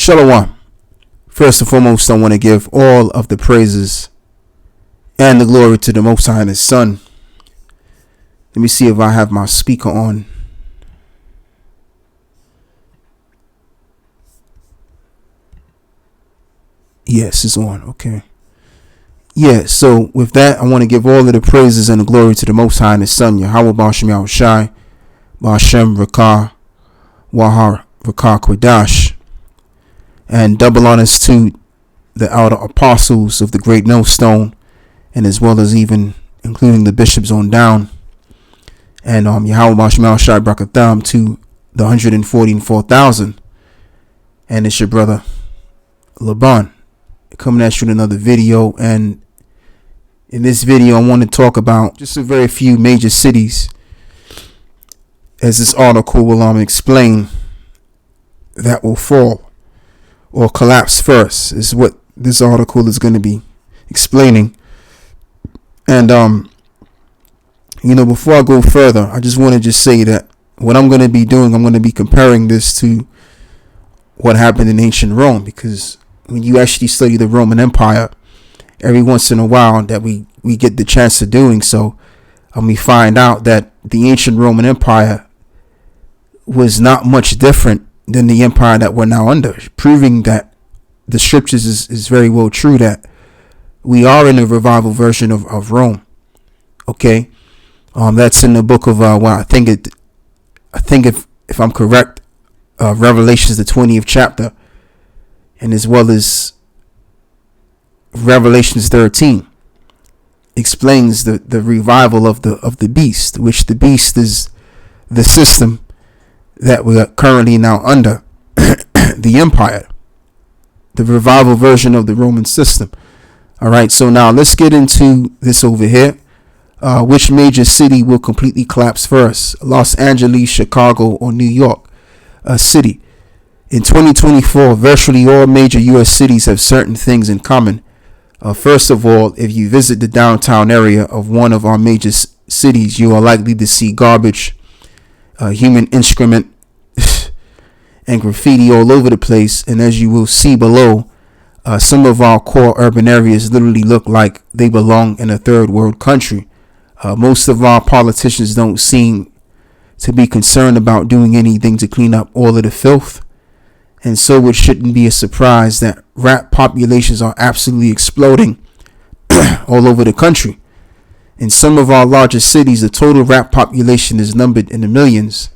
Shalom. First and foremost, I want to give all of the praises and the glory to the Most High and His Son. Let me see if I have my speaker on. Yes, it's on. Okay. Yeah, so with that, I want to give all of the praises and the glory to the Most High and His Son, Yahweh Ba'ashem Yahushai, Ba'ashem Rakah, Wahar Rakah Kwadash, and double honors to the outer apostles of the great millstone, and as well as even including the bishops on down, and Yahweh Ba'ashem Yahushai Brakatham to the 144,000. And it's your brother Laban coming at you with another video. And in this video, I want to talk about just a very few major cities, as this article will explain, that will fall or collapse first, is what this article is going to be explaining. And before I go further, I just want to just say that what I'm going to be doing, I'm going to be comparing this to what happened in ancient Rome, because when you actually study the Roman Empire, every once in a while that we get the chance of doing so, we find out that the ancient Roman Empire was not much different than the empire that we're now under, proving that the scriptures is very well true that we are in a revival version of Rome. Okay, that's in the book of I think if I'm correct, Revelations, the 20th chapter, and as well as Revelations 13 explains the revival of the beast, which the beast is the system that we are currently now under, the empire, the revival version of the Roman system. All right, so now let's get into this over here. Which major city will completely collapse first? Los Angeles, Chicago, or New York City? In 2024, virtually all major U.S. cities have certain things in common. First of all, if you visit the downtown area of one of our major cities, you are likely to see garbage, human excrement, and graffiti all over the place. And as you will see below, some of our core urban areas literally look like they belong in a third world country. Most of our politicians don't seem to be concerned about doing anything to clean up all of the filth. And so it shouldn't be a surprise that rat populations are absolutely exploding all over the country. In some of our largest cities, the total rat population is numbered in the millions.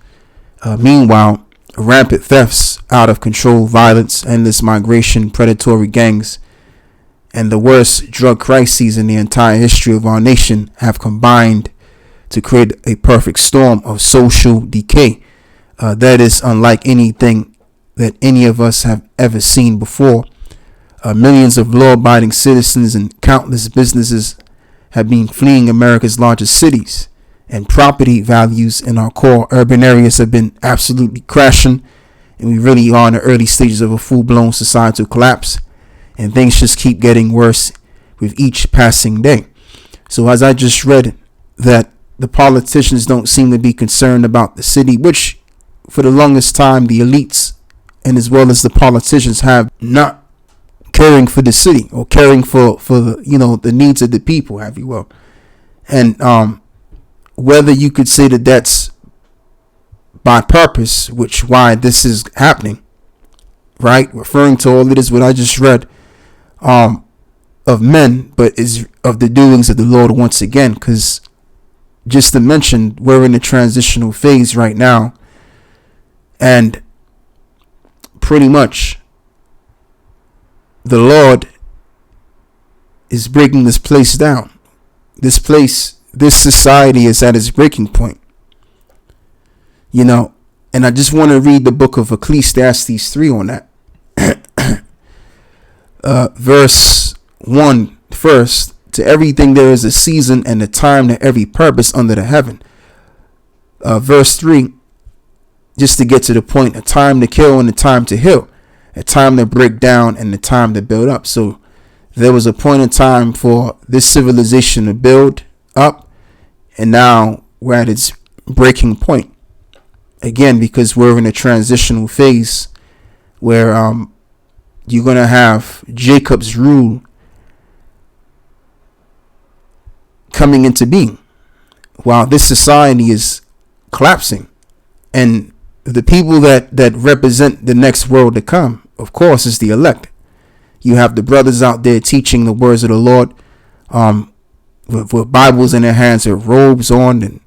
Meanwhile, rampant thefts, out of control violence, endless migration, predatory gangs, and the worst drug crises in the entire history of our nation have combined to create a perfect storm of social decay that is unlike anything that any of us have ever seen before. Millions of law-abiding citizens and countless businesses have been fleeing America's largest cities, and property values in our core urban areas have been absolutely crashing, and we really are in the early stages of a full-blown societal collapse, and things just keep getting worse with each passing day. So as I just read, that the politicians don't seem to be concerned about the city, which for the longest time the elites and as well as the politicians have not caring for the city or caring for the the needs of the people, have you will. And whether you could say that that's by purpose, which why this is happening, right, referring to all of this what I just read of men, but is of the doings of the Lord once again, because just to mention, we're in a transitional phase right now, and pretty much the Lord is breaking this place down. This society is at its breaking point. And I just want to read the book of Ecclesiastes 3 on that. Verse 1 first. To everything there is a season and a time to every purpose under the heaven. Verse 3, just to get to the point, a time to kill and a time to heal, a time to break down and a time to build up. So there was a point in time for this civilization to build up, and now we're at its breaking point. Again, because we're in a transitional phase where you're going to have Jacob's rule coming into being while this society is collapsing. And the people that represent the next world to come, of course, is the elect. You have the brothers out there teaching the words of the Lord, with Bibles in their hands, with robes on, and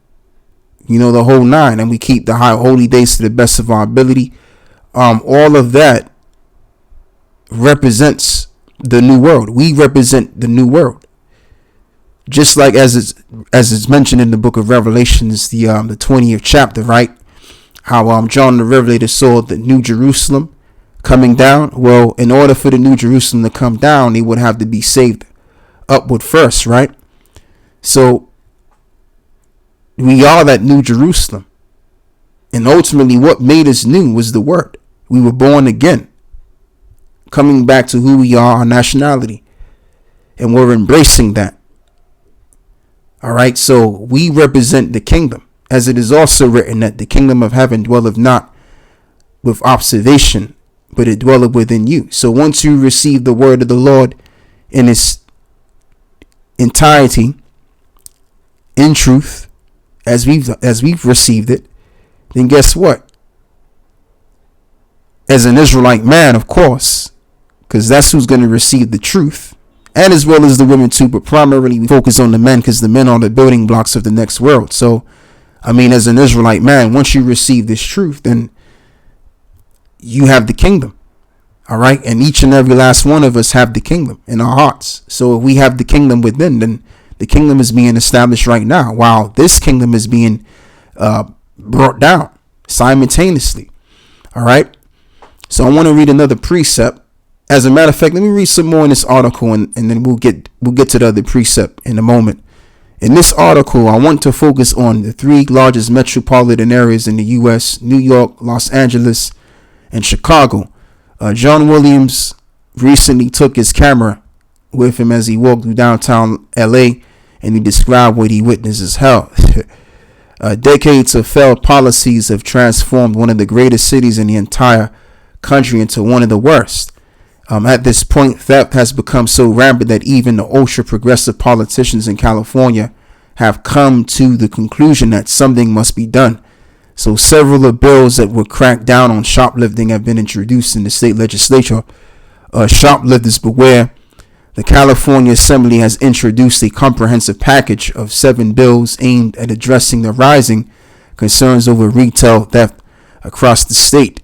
the whole nine. And we keep the high holy days to the best of our ability. All of that represents the new world. We represent the new world. Just like as it's mentioned in the book of Revelations, the 20th chapter, right? How John the Revelator saw the New Jerusalem coming down. Well, in order for the New Jerusalem to come down, they would have to be saved upward first, right? So we are that New Jerusalem. And ultimately what made us new was the word. We were born again, coming back to who we are, our nationality. And we're embracing that. All right, so we represent the kingdom. As it is also written that the kingdom of heaven dwelleth not with observation, but it dwelleth within you. So once you receive the word of the Lord in its entirety, in truth, as we've received it, then guess what? As an Israelite man, of course, because that's who's going to receive the truth, and as well as the women too, but primarily we focus on the men because the men are the building blocks of the next world. So as an Israelite man, once you receive this truth, then you have the kingdom. All right. And each and every last one of us have the kingdom in our hearts. So if we have the kingdom within, then the kingdom is being established right now, while this kingdom is being brought down simultaneously. All right. So I want to read another precept. As a matter of fact, let me read some more in this article, and then we'll get to the other precept in a moment. In this article, I want to focus on the three largest metropolitan areas in the U.S., New York, Los Angeles, and Chicago. John Williams recently took his camera with him as he walked through downtown L.A., and he described what he witnessed as hell. Decades of failed policies have transformed one of the greatest cities in the entire country into one of the worst. At this point, theft has become so rampant that even the ultra progressive politicians in California have come to the conclusion that something must be done. So several of bills that would crack down on shoplifting have been introduced in the state legislature. Shoplifters beware. The California Assembly has introduced a comprehensive package of 7 bills aimed at addressing the rising concerns over retail theft across the state.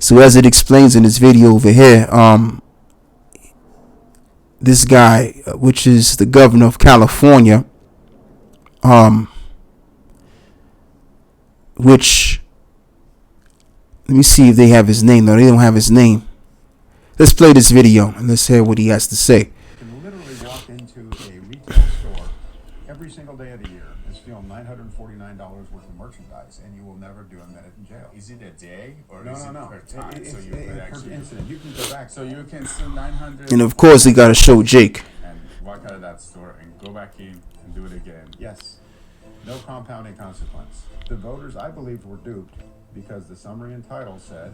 So as it explains in this video over here, this guy, which is the governor of California, which, let me see if they have his name. No, they don't have his name. Let's play this video and let's hear what he has to say. You can literally walk into a retail store every single day of the year and steal $949 worth of merchandise, and you will never do a minute in jail. Is it a day or No, is no, it no. per time? It's so you could per actually incident. You can go back. So you can steal 900 And of course, he got to show Jake. and walk out of that store and go back in and do it again. Yes. No compounding consequence. The voters, I believe, were duped because the summary and title said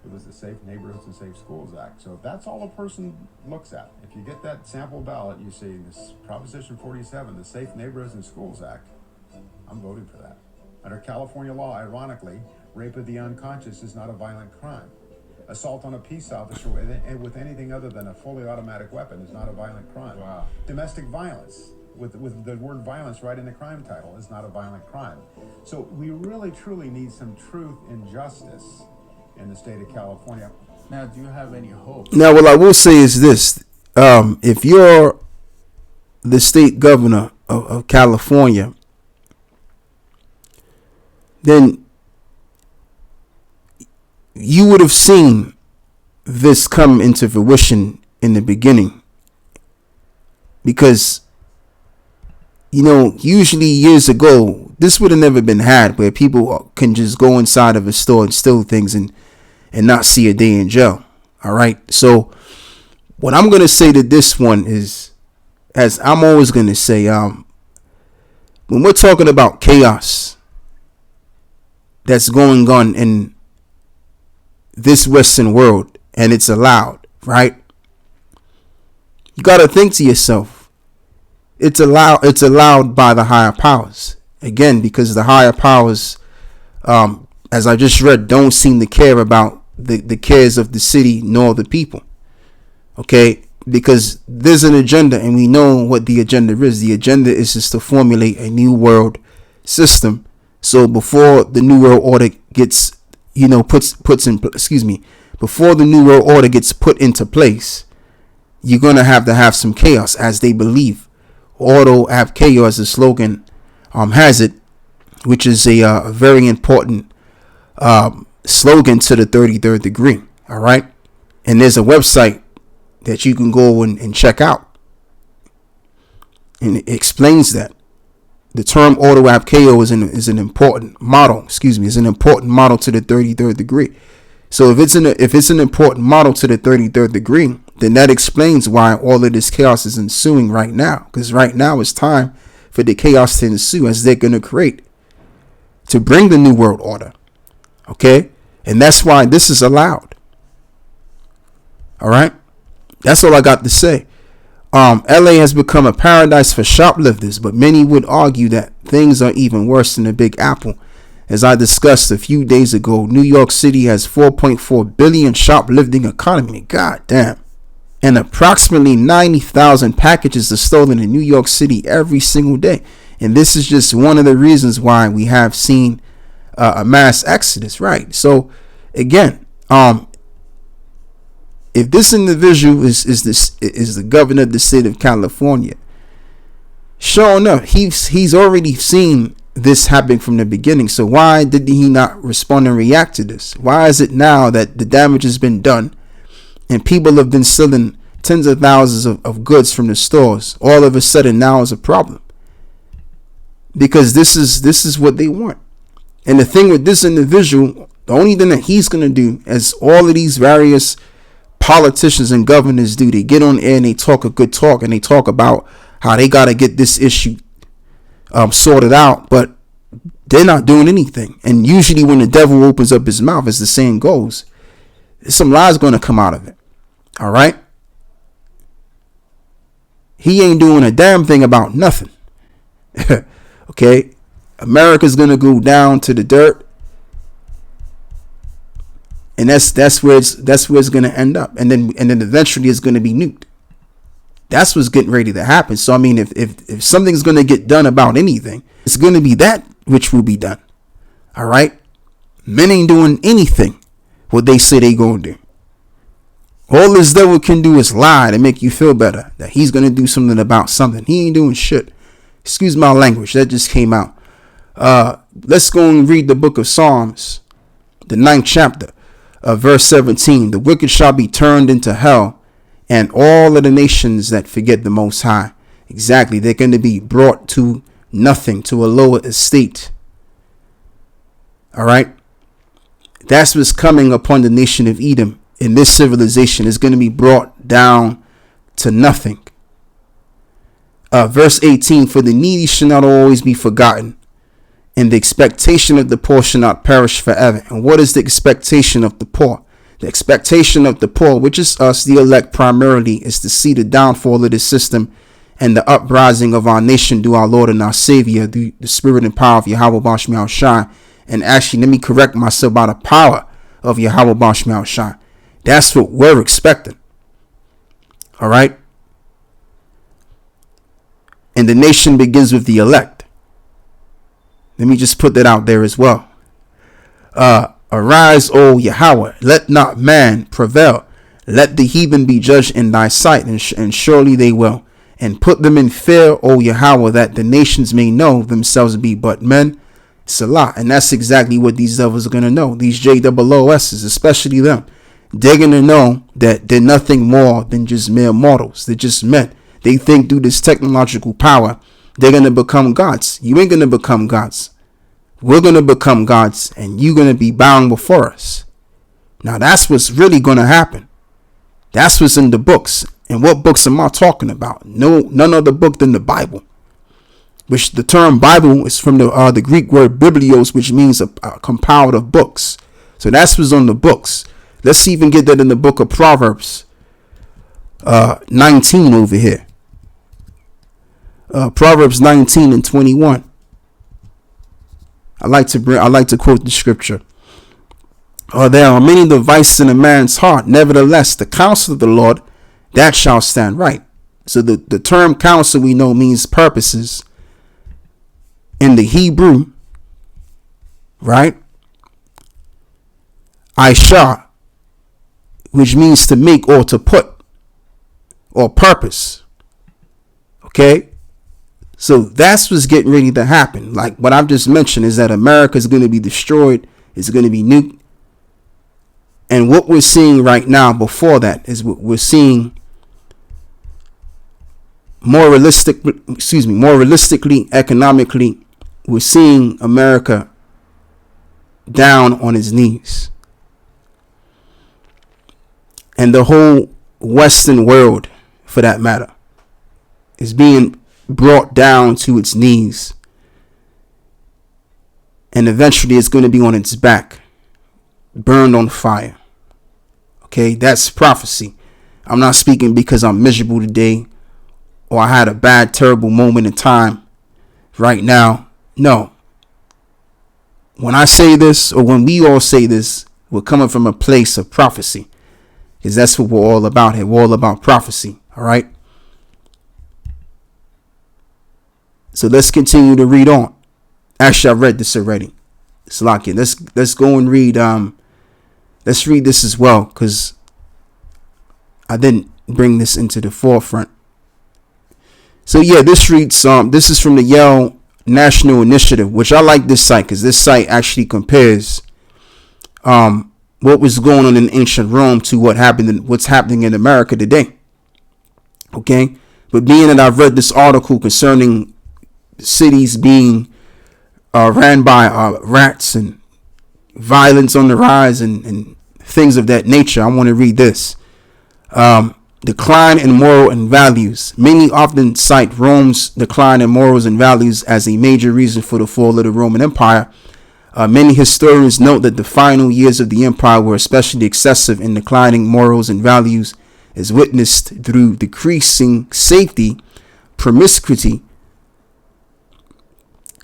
it was the Safe Neighborhoods and Safe Schools Act. So if that's all a person looks at, if you get that sample ballot, you see this Proposition 47, the Safe Neighborhoods and Schools Act, I'm voting for that. Under California law, ironically, rape of the unconscious is not a violent crime. Assault on a peace officer with anything other than a fully automatic weapon is not a violent crime. Wow. Domestic violence, with the word violence right in the crime title, is not a violent crime. So we really, truly need some truth and justice in the state of California. Now, do you have any hope? Now, what I will say is this. If you're the state governor of California, then you would have seen this come into fruition in the beginning. Because, usually years ago, this would have never been had, where people can just go inside of a store and steal things and not see a day in jail. All right. So what I'm going to say to this one is, as I'm always going to say, when we're talking about chaos that's going on in this Western world, and it's allowed, right? You got to think to yourself, it's allowed by the higher powers. Again, because the higher powers, as I just read, don't seem to care about the cares of the city nor the people. Okay, because there's an agenda, and we know what the agenda is. The agenda is just to formulate a new world system. So before the new world order gets, before the new world order gets put into place, you're gonna have to have some chaos, as they believe. Auto have chaos, the slogan has it, which is a very important slogan to the 33rd degree. All right, and there's a website that you can go and check out, and it explains that the term auto ab KO is an important model. Is an important model to the 33rd degree. So if it's an important model to the 33rd degree, then that explains why all of this chaos is ensuing right now. Because right now it's time for the chaos to ensue, as they're going to create to bring the new world order. Okay, and that's why this is allowed. All right. That's all I got to say. LA has become a paradise for shoplifters, but many would argue that things are even worse than the Big Apple. As I discussed a few days ago, New York City has 4.4 billion shoplifting economy. God damn. And approximately 90,000 packages are stolen in New York City every single day. And this is just one of the reasons why we have seen a mass exodus, right? So again, if this individual is the governor of the state of California, sure enough, he's already seen this happening from the beginning. So why did he not respond and react to this? Why is it now that the damage has been done and people have been stealing tens of thousands of goods from the stores, all of a sudden now is a problem? Because this is what they want. And the thing with this individual, the only thing that he's going to do, as all of these various politicians and governors do, they get on air and they talk a good talk, and they talk about how they got to get this issue sorted out, but they're not doing anything. And usually when the devil opens up his mouth, as the saying goes, there's some lies going to come out of it. All right, he ain't doing a damn thing about nothing. Okay, America's going to go down to the dirt. And that's where it's going to end up, and then eventually it's going to be nuked. That's what's getting ready to happen. So I mean, if something's going to get done about anything, it's going to be that which will be done. All right, men ain't doing anything what they say they gonna do. All this devil can do is lie to make you feel better that he's going to do something about something. He ain't doing shit. Excuse my language, that just came out. Let's go and read the book of Psalms, the 9th chapter. Verse 17, the wicked shall be turned into hell, and all of the nations that forget the Most High. Exactly, they're going to be brought to nothing, to a lower estate. All right, that's what's coming upon the nation of Edom. In this civilization is going to be brought down to nothing. Verse 18, for the needy shall not always be forgotten, and the expectation of the poor shall not perish forever. And what is the expectation of the poor? The expectation of the poor, which is us, the elect primarily, is to see the downfall of this system and the uprising of our nation through our Lord and our Savior, through the spirit and power of Yahweh Bashmiel Shai. And actually, let me correct myself, by the power of Yahweh Bashmiel Shai. That's what we're expecting. All right. And the nation begins with the elect. Let me just put that out there as well. Arise, O Yahweh, let not man prevail. Let the heathen be judged in thy sight, and surely they will. And put them in fear, O Yahweh, that the nations may know themselves be but men. Salah. And that's exactly what these devils are going to know. These JOOSs, especially them. They're going to know that they're nothing more than just mere mortals. They're just men. They think through this technological power, they're going to become gods. You ain't going to become gods. We're going to become gods, and you're going to be bowing before us. Now, that's what's really going to happen. That's what's in the books. And what books am I talking about? None other book than the Bible. Which the term Bible is from the Greek word biblios, which means a compiled of books. So that's what's on the books. Let's even get that in the book of Proverbs 19 over here. Proverbs 19 and 21. I like to quote the scripture. There are many devices in a man's heart. Nevertheless, the counsel of the Lord, that shall stand right. So the term counsel we know means purposes. In the Hebrew, right? Aisha, which means to make or to put or purpose. Okay? So that's what's getting ready to happen. Like what I've just mentioned is that America is going to be destroyed. It's going to be nuked. And what we're seeing right now before that is what we're seeing more realistically, economically, we're seeing America down on its knees. And the whole Western world, for that matter, is being brought down to its knees. And eventually it's going to be on its back, burned on fire. Okay, that's prophecy. I'm not speaking because I'm miserable today or I had a bad, terrible moment in time right now. No. When I say this, or when we all say this, we're coming from a place of prophecy. Because that's what we're all about here. We're all about prophecy. All right. So let's continue to read on. Actually, I read this already. It's locked in. Let's go and read. Let's read this as well, because I didn't bring this into the forefront. So yeah, this reads. This is from the Yale National Initiative, which I like this site because this site actually compares what was going on in ancient Rome to what's happening in America today. Okay, but being that I've read this article concerning cities being ran by rats and violence on the rise and things of that nature, I want to read this. Decline in moral and values. Many often cite Rome's decline in morals and values as a major reason for the fall of the Roman Empire. Many historians note that the final years of the empire were especially excessive in declining morals and values, as witnessed through decreasing safety, promiscuity,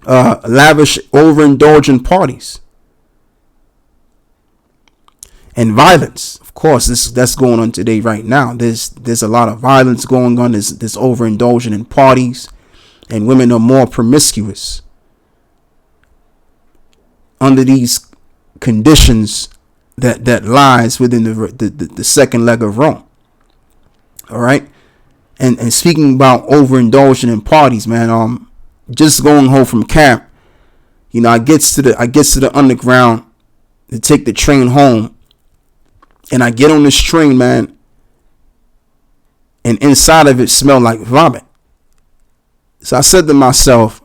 lavish, overindulgent parties, and violence. Of course, that's going on today right now. There's a lot of violence going on. There's overindulgent in parties, and women are more promiscuous under these conditions that lies within the second leg of Rome. All right, and speaking about overindulgent in parties, man. Just going home from camp, I gets to the underground to take the train home. And I get on this train, man, and inside of it smelled like vomit. So I said to myself,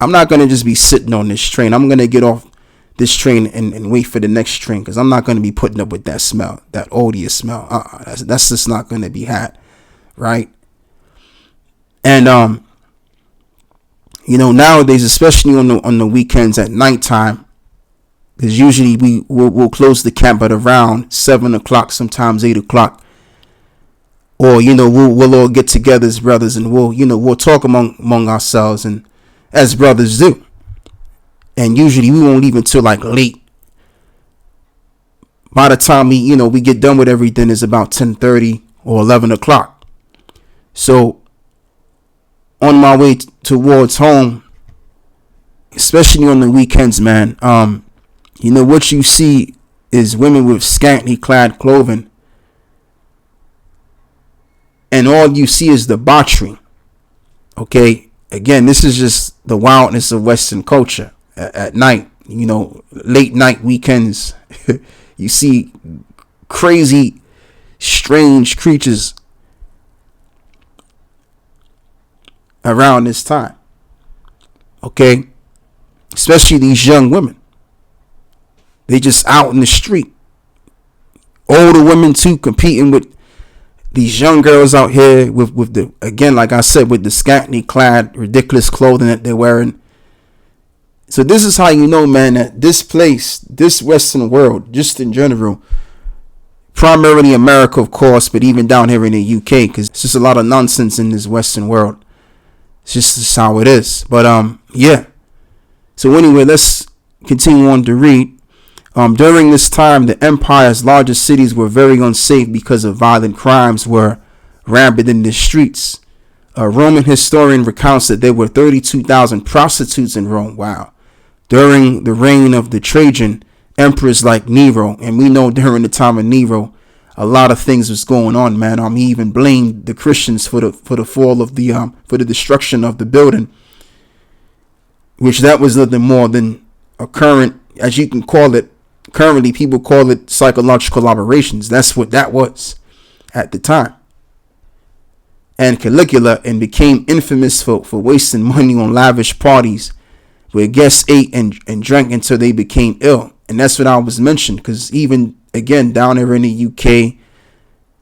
I'm not going to just be sitting on this train. I'm going to get off this train and wait for the next train, because I'm not going to be putting up with that smell, that odious smell. That's just not going to be had, right? And, nowadays, especially on the weekends at nighttime, because usually we'll close the camp at around 7 o'clock, sometimes 8 o'clock. Or, we'll all get together as brothers and we'll talk among ourselves, and as brothers do. And usually we won't leave until like late. By the time we get done with everything, it's about 10:30 or 11 o'clock. So on my way towards home, especially on the weekends, man, what you see is women with scantily clad clothing. And all you see is debauchery. Okay? Again, this is just the wildness of Western culture. At night, late night weekends, you see crazy, strange creatures around this time. Okay? Especially these young women. They just out in the street. Older women too, competing with these young girls out here with the, again, like I said, with the scantily clad, ridiculous clothing that they're wearing. So this is how you know, man, that this place, this Western world, just in general, primarily America, of course, but even down here in the UK, because it's just a lot of nonsense in this Western world. It's just how it is. But yeah. So anyway, let's continue on to read. During this time, the empire's largest cities were very unsafe because of violent crimes were rampant in the streets. A Roman historian recounts that there were 32,000 prostitutes in Rome. Wow. During the reign of the Trajan emperors like Nero, and we know during the time of Nero, a lot of things was going on, man. He even blamed the Christians for the fall of the for the destruction of the building, which that was nothing more than a current, as you can call it. Currently, people call it psychological operations. That's what that was at the time. And Caligula and became infamous for wasting money on lavish parties where guests ate and drank until they became ill. And that's what I was mentioned, because even, again, down here in the UK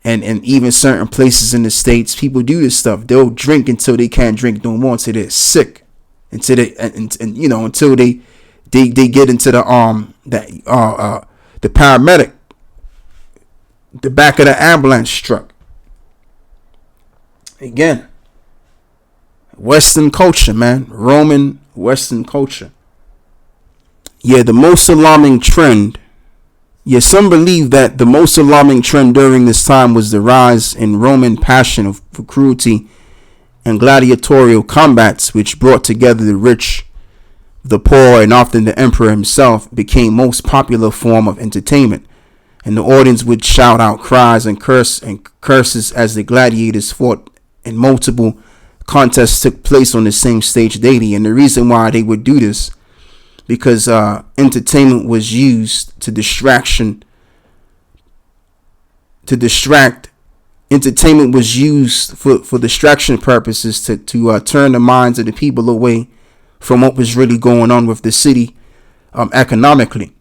and even certain places in the States, people do this stuff. They'll drink until they can't drink no more, until they're sick, until they, and you know, until they get into the paramedic, the back of the ambulance truck. Again, Western culture, man. Roman Western culture. Yeah, the most alarming trend. Yeah, some believe that the most alarming trend during this time was the rise in Roman passion for cruelty and gladiatorial combats, which brought together the rich, the poor, and often the emperor himself, became most popular form of entertainment. And the audience would shout out cries and curses as the gladiators fought, and multiple contests took place on the same stage daily. And the reason why they would do this, because entertainment was used to distract. Entertainment was used for distraction purposes to turn the minds of the people away from what was really going on with the city economically.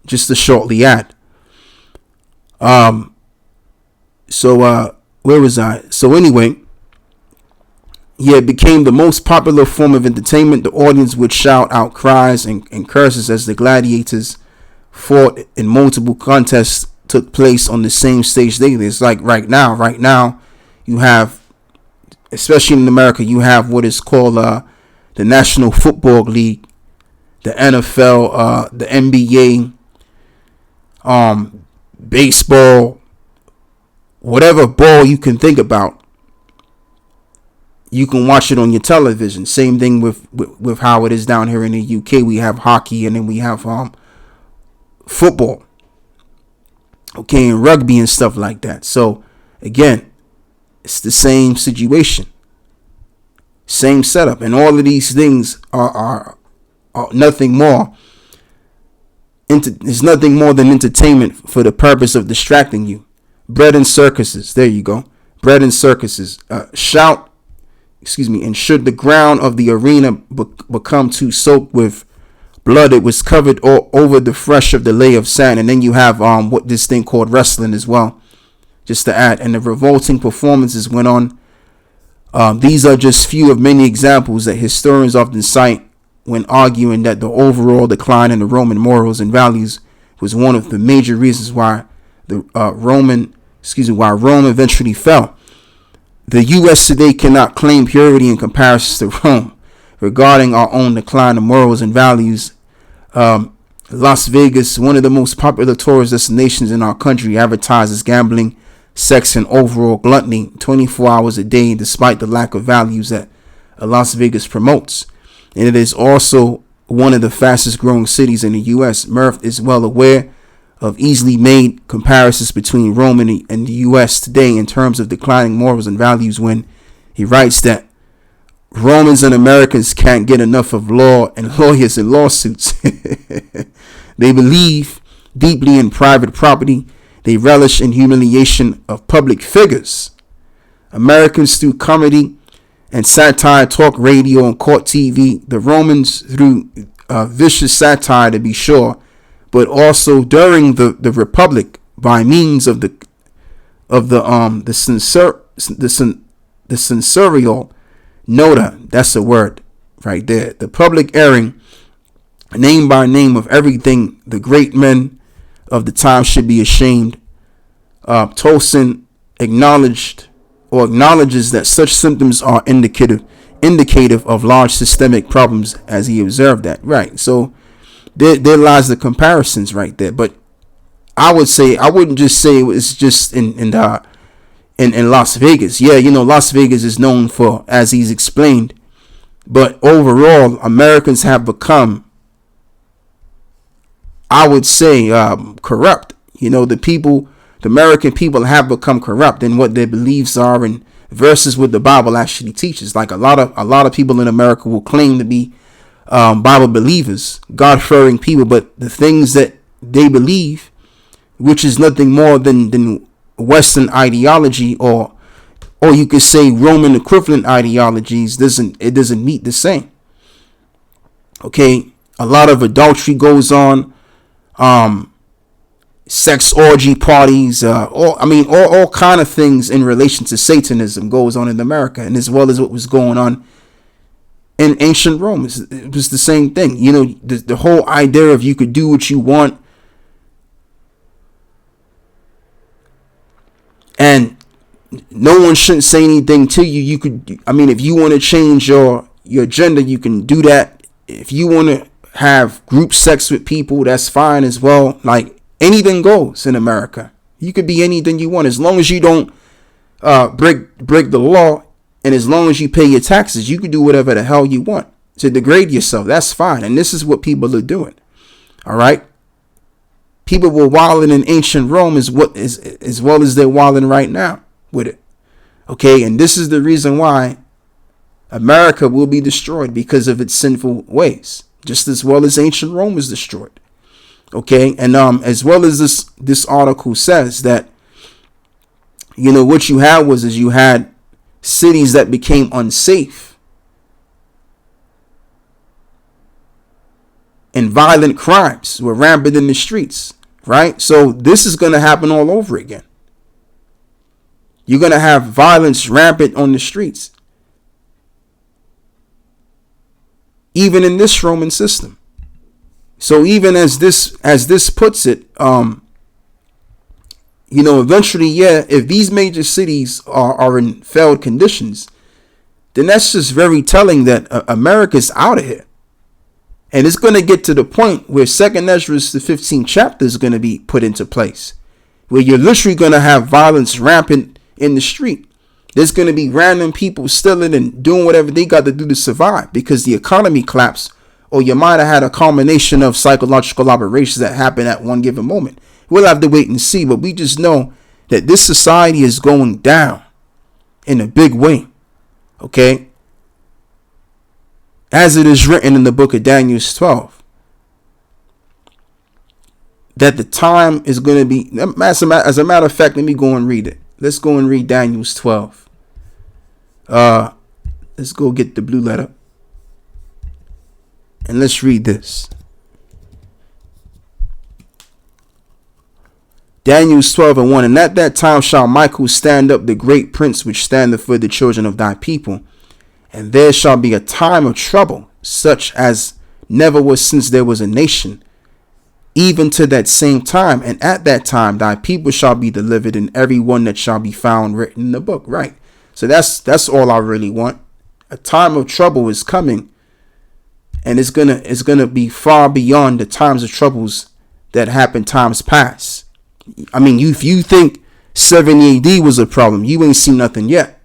Just to shortly add. Where was I? So anyway, yeah, it became the most popular form of entertainment. The audience would shout out cries and curses as the gladiators fought, and multiple contests took place on the same stage daily. It's like right now, you have, especially in America, you have what is called the National Football League, the NFL, the NBA, baseball, whatever ball you can think about, you can watch it on your television. Same thing with how it is down here in the UK. We have hockey, and then we have football, okay, and rugby and stuff like that. So again, it's the same situation, same setup, and all of these things are nothing more. It's nothing more than entertainment for the purpose of distracting you. Bread and circuses. There you go. Bread and circuses. And should the ground of the arena become too soaked with blood, it was covered all over the fresh of the layer of sand. And then you have what this thing called wrestling as well, just to add. And the revolting performances went on. These are just few of many examples that historians often cite when arguing that the overall decline in the Roman morals and values was one of the major reasons why Rome eventually fell. The U.S. today cannot claim purity in comparison to Rome. Regarding our own decline in morals and values, Las Vegas, one of the most popular tourist destinations in our country, advertises gambling, sex, and overall gluttony 24 hours a day, despite the lack of values that Las Vegas promotes. And it is also one of the fastest growing cities in the U.S. Murph is well aware of easily made comparisons between Rome and the U.S. today in terms of declining morals and values when he writes that Romans and Americans can't get enough of law and lawyers and lawsuits. They believe deeply in private property. They relish in humiliation of public figures. Americans through comedy and satire, talk radio, and court TV. The Romans through vicious satire, to be sure, but also during the Republic by means of the censorial nota. That's a word right there. The public airing, name by name, of everything the great men of the time should be ashamed Tolson acknowledges that such symptoms are indicative of large systemic problems, as he observed that. Right. So there lies the comparisons right there. But I wouldn't just say it's just in Las Vegas. Yeah, Las Vegas is known for, as he's explained, but overall, Americans have become, I would say, corrupt. The American people have become corrupt in what their beliefs are, and versus what the Bible actually teaches. Like a lot of people in America will claim to be Bible believers, God-fearing people, but the things that they believe, which is nothing more than Western ideology, or you could say Roman equivalent ideologies, doesn't meet the same. Okay, a lot of adultery goes on, sex orgy parties, all kind of things in relation to Satanism goes on in America, and as well as what was going on in ancient Rome. It was the same thing. The whole idea of you could do what you want, and no one shouldn't say anything to you. You could, if you want to change your gender, you can do that. If you want to have group sex with people, that's fine as well. Like, anything goes in America. You could be anything you want, as long as you don't break the law, and as long as you pay your taxes. You can do whatever the hell you want to degrade yourself. That's fine. And this is what people are doing. All right. People were wilding in ancient Rome as well as they're wilding right now with it. Okay, and this is the reason why America will be destroyed, because of its sinful ways, just as well as ancient Rome was destroyed. Okay, and as well as this article says that, what you had cities that became unsafe, and violent crimes were rampant in the streets. Right? So this is going to happen all over again. You're going to have violence rampant on the streets, even in this Roman system. So even as this puts it, eventually, if these major cities are in failed conditions, then that's just very telling that America's out of here. And it's going to get to the point where 2nd Ezra, the 15th chapter, is going to be put into place, where you're literally going to have violence rampant in the street. There's going to be random people stealing and doing whatever they got to do to survive, because the economy collapsed, or you might have had a combination of psychological operations that happen at one given moment. We'll have to wait and see, but we just know that this society is going down in a big way. Okay? As it is written in the book of Daniel 12, that the time is going to be, as a matter of fact, let me go and read it. Let's go and read Daniel 12. Let's go get the blue letter. And let's read this. Daniel 12:1. And at that time shall Michael stand up, the great prince which standeth for the children of thy people. And there shall be a time of trouble, such as never was since there was a nation, even to that same time. And at that time thy people shall be delivered, and every one that shall be found written in the book. Right. So that's all I really want. A time of trouble is coming, and it's gonna be far beyond the times of troubles that happened times past. If you think 70 AD was a problem, you ain't seen nothing yet.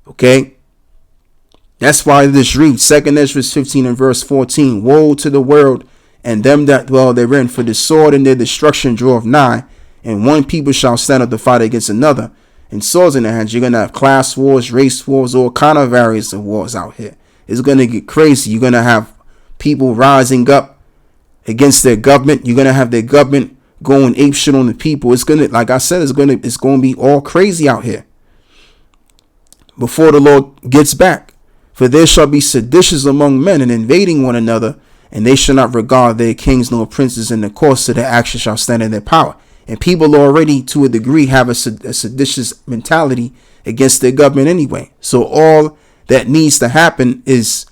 Okay. That's why this reads 2nd Ezra 15 and verse 14. Woe to the world and them that dwell therein, for the sword and their destruction draweth nigh, and one people shall stand up to fight against another, and swords in their hands. You're going to have class wars, race wars, all kind of various of wars out here. It's going to get crazy. You're going to have people rising up against their government. You're going to have their government going ape shit on the people. It's going to, like I said, it's going to be all crazy out here before the Lord gets back. For there shall be seditious among men, and invading one another, and they shall not regard their kings nor princes, and the course of their action shall stand in their power. And people already, to a degree, have a seditious mentality against their government anyway. So all that needs to happen is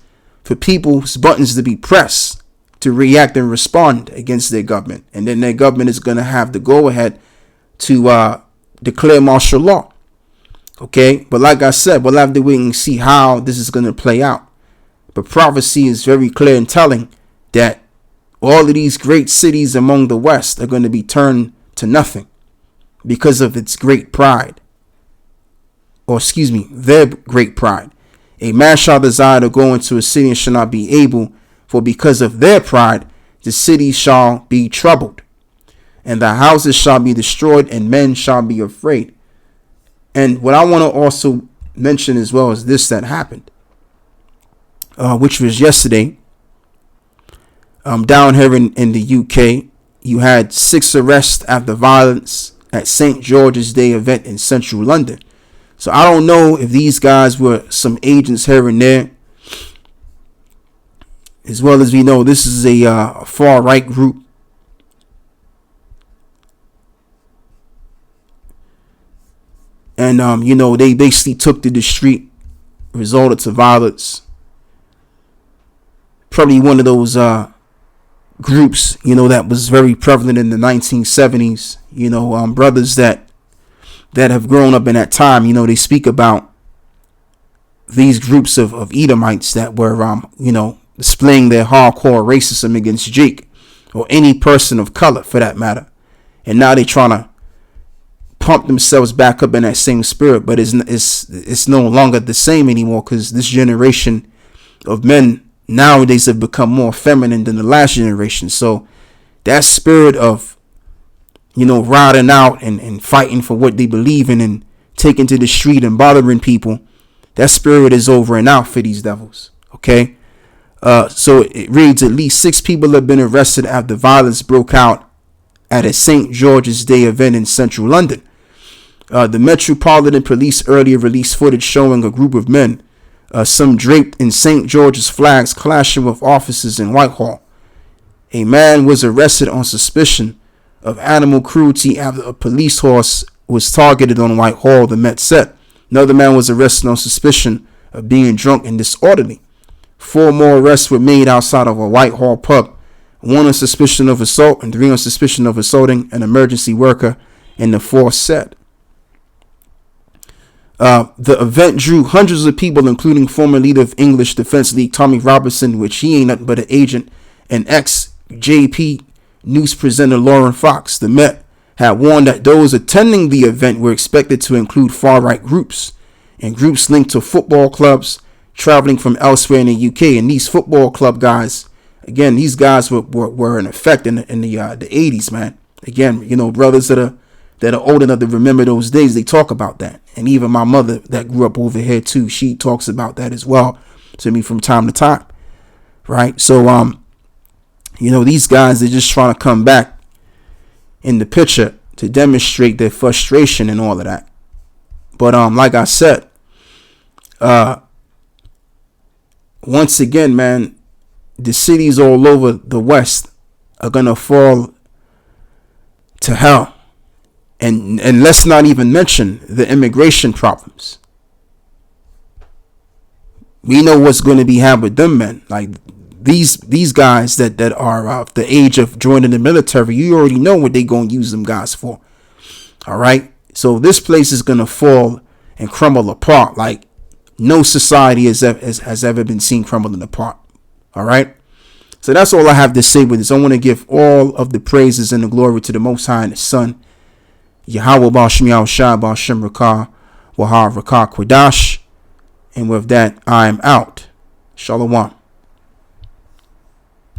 for people's buttons to be pressed to react and respond against their government. And then their government is going to have the go ahead to declare martial law. Okay, but like I said, we'll have to wait and see how this is going to play out. But prophecy is very clear and telling that all of these great cities among the West are going to be turned to nothing because of its great pride. Or excuse me, their great pride. A man shall desire to go into a city and shall not be able, for because of their pride, the city shall be troubled, and the houses shall be destroyed, and men shall be afraid. And what I want to also mention as well is this that happened, which was yesterday. Down here in the UK, you had 6 arrests after violence at St. George's Day event in central London. So I don't know if these guys were some agents here and there. As well as we know, this is a far right group. And, they basically took to the street, resulted to violence. Probably one of those groups, that was very prevalent in the 1970s. Brothers that have grown up in that time, they speak about these groups of Edomites that were, displaying their hardcore racism against Jake or any person of color for that matter. And now they're trying to pump themselves back up in that same spirit, but it's no longer the same anymore, because this generation of men nowadays have become more feminine than the last generation. So that spirit of, riding out and fighting for what they believe in and taking to the street and bothering people, that spirit is over and out for these devils. Okay. So it reads, at least 6 people have been arrested after violence broke out at a St. George's Day event in central London. The Metropolitan Police earlier released footage showing a group of men, some draped in St. George's flags, clashing with officers in Whitehall. A man was arrested on suspicion of animal cruelty after a police horse was targeted on Whitehall, the Met said. Another man was arrested on suspicion of being drunk and disorderly. 4 more arrests were made outside of a Whitehall pub, 1 on suspicion of assault and 3 on suspicion of assaulting an emergency worker, and the force said. The event drew hundreds of people, including former leader of English Defense League Tommy Robinson, which he ain't nothing but an agent, and ex-JP news presenter Lauren Fox. The Met had warned that those attending the event were expected to include far-right groups and groups linked to football clubs traveling from elsewhere in the UK. And these football club guys, again, these guys were in effect in the 80s, man. Again, brothers that are old enough to remember those days, they talk about that. And even my mother that grew up over here too, she talks about that as well to me from time to time. Right? So, these guys, they're just trying to come back in the picture to demonstrate their frustration and all of that. But like I said, once again, man, the cities all over the West are gonna fall to hell. And let's not even mention the immigration problems. We know what's going to be happening with them, men. Like these guys that are of the age of joining the military, you already know what they're going to use them guys for. All right. So this place is going to fall and crumble apart like no society has ever been seen crumbling apart. All right. So that's all I have to say with this. I want to give all of the praises and the glory to the Most High and His Son, Yahweh Bashim Yahushua Bashim Rakah Wahar Rakah Kwadash. And with that, I am out. Shalom.